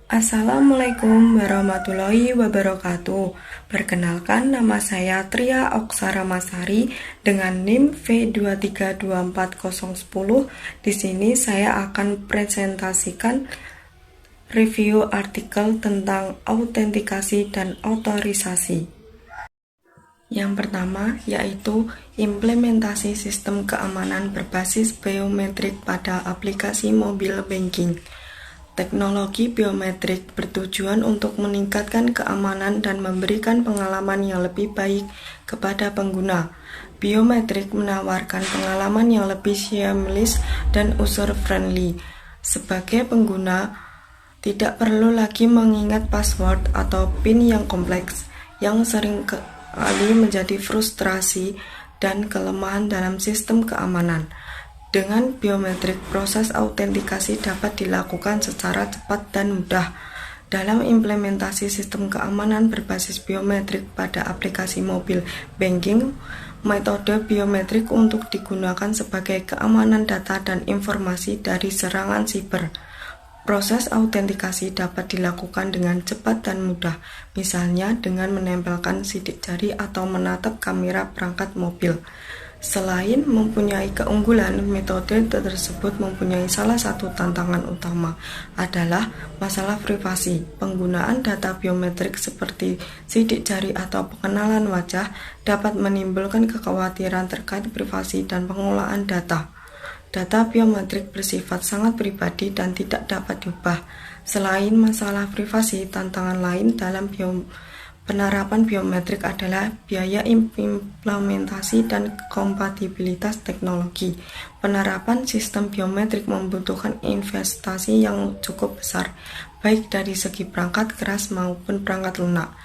Assalamualaikum warahmatullahi wabarakatuh. Perkenalkan, nama saya Tria Oksaramasari dengan NIM V2324010. Di sini saya akan presentasikan review artikel tentang autentikasi dan otorisasi. Yang pertama yaitu implementasi sistem keamanan berbasis biometrik pada aplikasi mobile banking. Teknologi biometrik bertujuan untuk meningkatkan keamanan dan memberikan pengalaman yang lebih baik kepada pengguna. Biometrik menawarkan pengalaman yang lebih seamless dan user-friendly. Sebagai pengguna, tidak perlu lagi mengingat password atau PIN yang kompleks, yang sering kali menjadi frustrasi dan kelemahan dalam sistem keamanan. Dengan biometrik, proses autentikasi dapat dilakukan secara cepat dan mudah. Dalam implementasi sistem keamanan berbasis biometrik pada aplikasi mobile banking, metode biometrik untuk digunakan sebagai keamanan data dan informasi dari serangan siber. Proses autentikasi dapat dilakukan dengan cepat dan mudah, misalnya dengan menempelkan sidik jari atau menatap kamera perangkat mobil. Selain mempunyai keunggulan, metode tersebut mempunyai salah satu tantangan utama adalah masalah privasi. Penggunaan data biometrik seperti sidik jari atau pengenalan wajah dapat menimbulkan kekhawatiran terkait privasi dan pengelolaan data. Data biometrik bersifat sangat pribadi dan tidak dapat diubah. Selain masalah privasi, tantangan lain dalam penerapan biometrik adalah biaya implementasi dan kompatibilitas teknologi. Penerapan sistem biometrik membutuhkan investasi yang cukup besar, baik dari segi perangkat keras maupun perangkat lunak.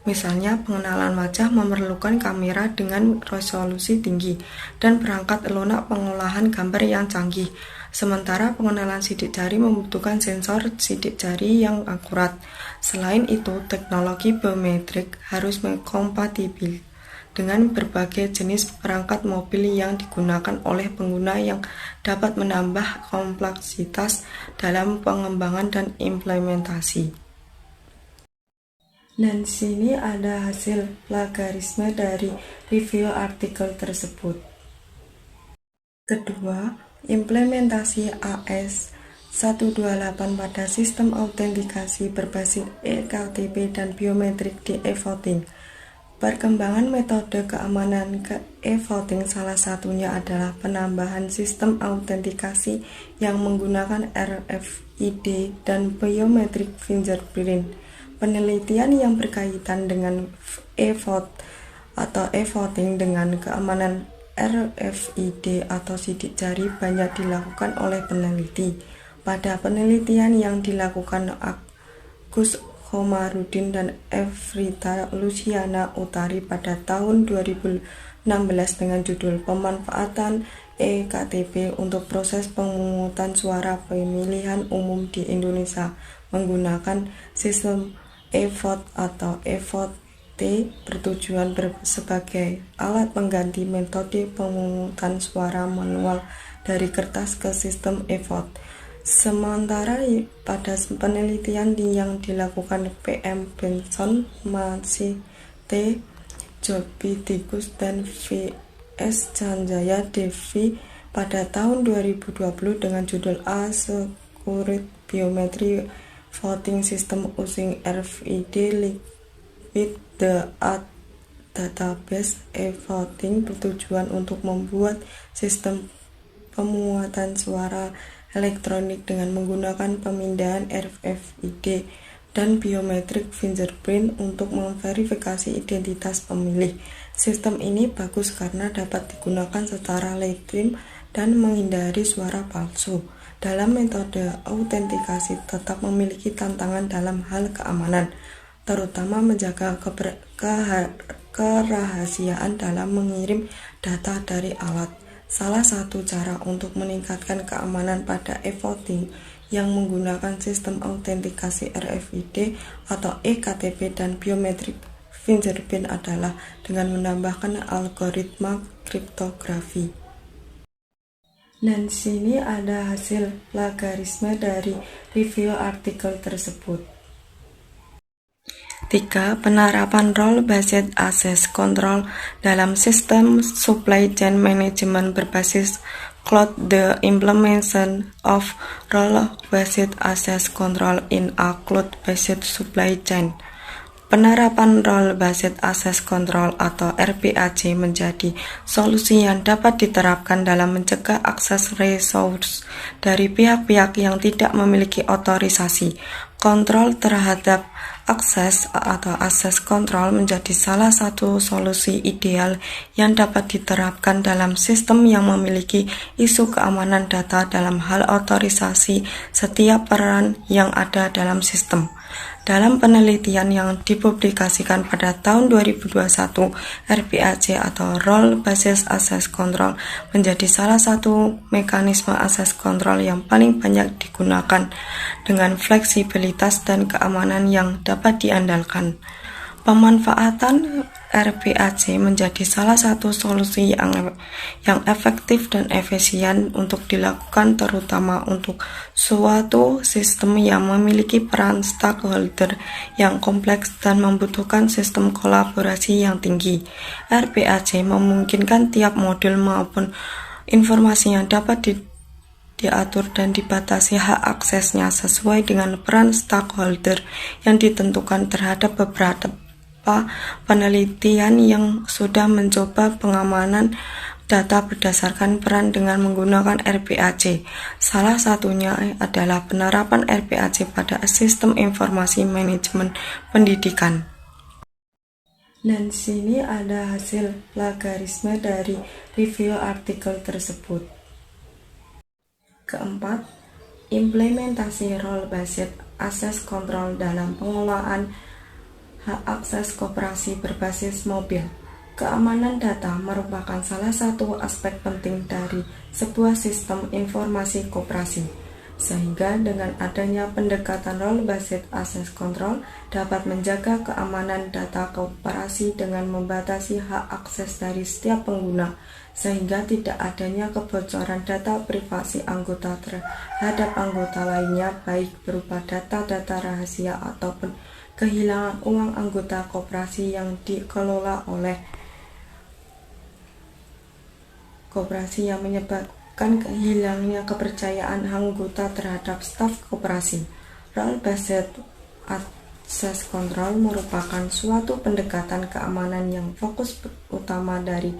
Misalnya, pengenalan wajah memerlukan kamera dengan resolusi tinggi dan perangkat lunak pengolahan gambar yang canggih. Sementara pengenalan sidik jari membutuhkan sensor sidik jari yang akurat. Selain itu, teknologi biometrik harus kompatibel dengan berbagai jenis perangkat mobil yang digunakan oleh pengguna yang dapat menambah kompleksitas dalam pengembangan dan implementasi. Dan di sini ada hasil plagiarisme dari review artikel tersebut. Kedua, implementasi AS128 pada sistem autentikasi berbasis eKTP dan biometrik di e-voting. Perkembangan metode keamanan ke e-voting salah satunya adalah penambahan sistem autentikasi yang menggunakan RFID dan biometric fingerprint. Penelitian yang berkaitan dengan e-vote atau e-voting dengan keamanan RFID atau sidik jari banyak dilakukan oleh peneliti. Pada penelitian yang dilakukan Agus Komarudin dan Efrita Luciana Utari pada tahun 2016 dengan judul Pemanfaatan eKTP untuk proses pemungutan suara pemilihan umum di Indonesia menggunakan sistem e-vote atau e-vote bertujuan sebagai alat pengganti metode pemungutan suara manual dari kertas ke sistem e-vote. Sementara pada penelitian yang dilakukan PM Benson, Masih T. Jobitikus dan V.S. Janjaya Devi pada tahun 2020 dengan judul A Secure Biometry Voting System Using RFID with the database e-voting bertujuan untuk membuat sistem pemungutan suara elektronik dengan menggunakan pemindahan RFID dan biometric fingerprint untuk memverifikasi identitas pemilih. Sistem ini bagus karena dapat digunakan secara legitim dan menghindari suara palsu. Dalam metode autentikasi tetap memiliki tantangan dalam hal keamanan, terutama menjaga kerahasiaan dalam mengirim data dari alat. Salah satu cara untuk meningkatkan keamanan pada e-voting yang menggunakan sistem autentikasi RFID atau eKTP dan biometrik fingerprint adalah dengan menambahkan algoritma kriptografi. Dan di sini ada hasil plagiarisme dari review artikel tersebut. 3. Penerapan Role-Based Access Control dalam sistem supply chain management berbasis cloud. The implementation of Role-Based Access Control in a cloud-based supply chain. Penerapan Role-Based Access Control atau RBAC menjadi solusi yang dapat diterapkan dalam mencegah akses resource dari pihak-pihak yang tidak memiliki otorisasi. Kontrol terhadap akses atau access control menjadi salah satu solusi ideal yang dapat diterapkan dalam sistem yang memiliki isu keamanan data dalam hal otorisasi setiap peran yang ada dalam sistem. Dalam penelitian yang dipublikasikan pada tahun 2021, RBAC atau Role-Based Access Control menjadi salah satu mekanisme access control yang paling banyak digunakan dengan fleksibilitas dan keamanan yang dapat diandalkan. Pemanfaatan RBAC menjadi salah satu solusi yang efektif dan efisien untuk dilakukan terutama untuk suatu sistem yang memiliki peran stakeholder yang kompleks dan membutuhkan sistem kolaborasi yang tinggi. RBAC memungkinkan tiap modul maupun informasi yang dapat diatur dan dibatasi hak aksesnya sesuai dengan peran stakeholder yang ditentukan terhadap beberapa penelitian yang sudah mencoba pengamanan data berdasarkan peran dengan menggunakan RBAC. Salah satunya adalah penerapan RBAC pada sistem informasi manajemen pendidikan. Dan sini ada hasil plagiarisme dari review artikel tersebut. Keempat, implementasi Role-Based Access Control dalam pengelolaan hak akses koperasi berbasis mobil. Keamanan data merupakan salah satu aspek penting dari sebuah sistem informasi koperasi, sehingga dengan adanya pendekatan Role-Based Access Control dapat menjaga keamanan data koperasi dengan membatasi hak akses dari setiap pengguna, sehingga tidak adanya kebocoran data privasi anggota terhadap anggota lainnya, baik berupa data-data rahasia ataupun kehilangan uang anggota koperasi yang dikelola oleh koperasi yang menyebabkan hilangnya kepercayaan anggota terhadap staf koperasi. Role-Based Access Control merupakan suatu pendekatan keamanan yang fokus utama dari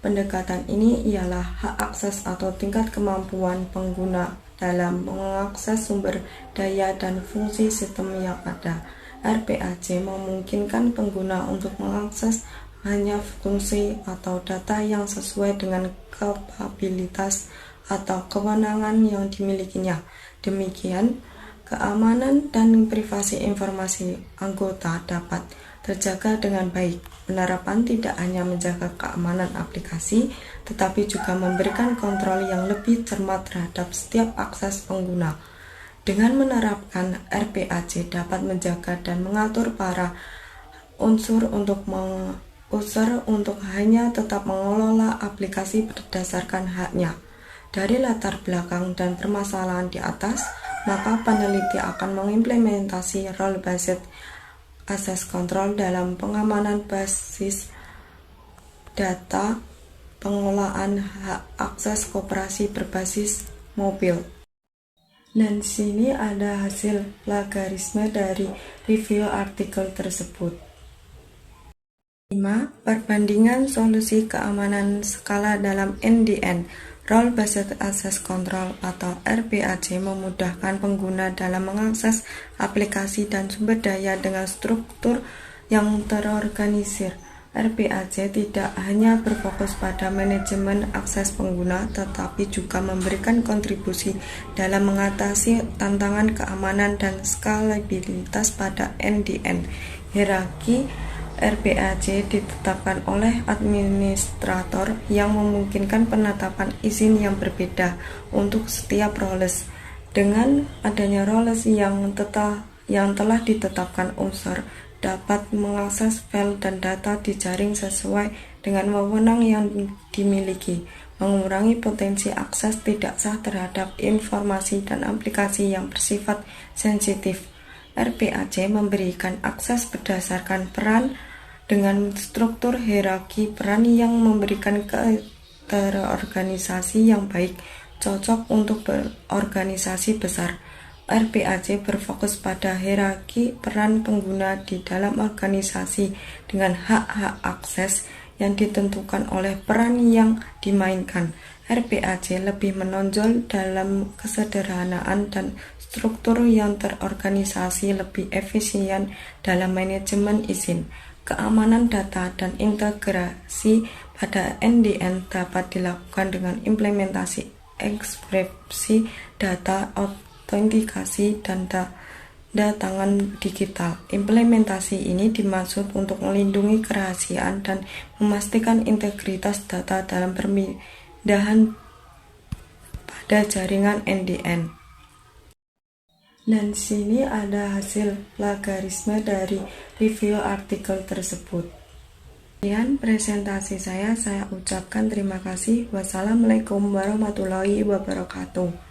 pendekatan ini ialah hak akses atau tingkat kemampuan pengguna dalam mengakses sumber daya dan fungsi sistem yang ada. RBAC memungkinkan pengguna untuk mengakses hanya fungsi atau data yang sesuai dengan kapabilitas atau kewenangan yang dimilikinya. Demikian, keamanan dan privasi informasi anggota dapat terjaga dengan baik. Penerapan tidak hanya menjaga keamanan aplikasi, tetapi juga memberikan kontrol yang lebih cermat terhadap setiap akses pengguna. Dengan menerapkan RBAC dapat menjaga dan mengatur para unsur untuk hanya tetap mengelola aplikasi berdasarkan haknya. Dari latar belakang dan permasalahan di atas, maka peneliti akan mengimplementasi Role-Based Access Control dalam pengamanan basis data pengelolaan hak akses koperasi berbasis mobil. Dan sini ada hasil plagiarisme dari review artikel tersebut. 5. Perbandingan solusi keamanan skala dalam end-to-end. Role-Based Access Control atau RBAC memudahkan pengguna dalam mengakses aplikasi dan sumber daya dengan struktur yang terorganisir. RBAC tidak hanya berfokus pada manajemen akses pengguna, tetapi juga memberikan kontribusi dalam mengatasi tantangan keamanan dan skalabilitas pada end-to-end. Hierarki RBAC ditetapkan oleh administrator yang memungkinkan penetapan izin yang berbeda untuk setiap roles. Dengan adanya roles yang telah ditetapkan, unsur dapat mengakses file dan data di jaring sesuai dengan wewenang yang dimiliki, mengurangi potensi akses tidak sah terhadap informasi dan aplikasi yang bersifat sensitif. RPAC memberikan akses berdasarkan peran dengan struktur hierarki peran yang memberikan keterorganisasi yang baik, cocok untuk berorganisasi besar. RPAC berfokus pada hierarki peran pengguna di dalam organisasi dengan hak-hak akses yang ditentukan oleh peran yang dimainkan. RPAC lebih menonjol dalam kesederhanaan dan struktur yang terorganisasi, lebih efisien dalam manajemen izin. Keamanan data dan integrasi pada NDN dapat dilakukan dengan implementasi enkripsi data, autentikasi, dan tanda tangan digital. Implementasi ini dimaksud untuk melindungi kerahasiaan dan memastikan integritas data dalam perpindahan pada jaringan NDN. Dan sini ada hasil plagiarisme dari review artikel tersebut. Sekian presentasi saya ucapkan terima kasih. Wassalamualaikum warahmatullahi wabarakatuh.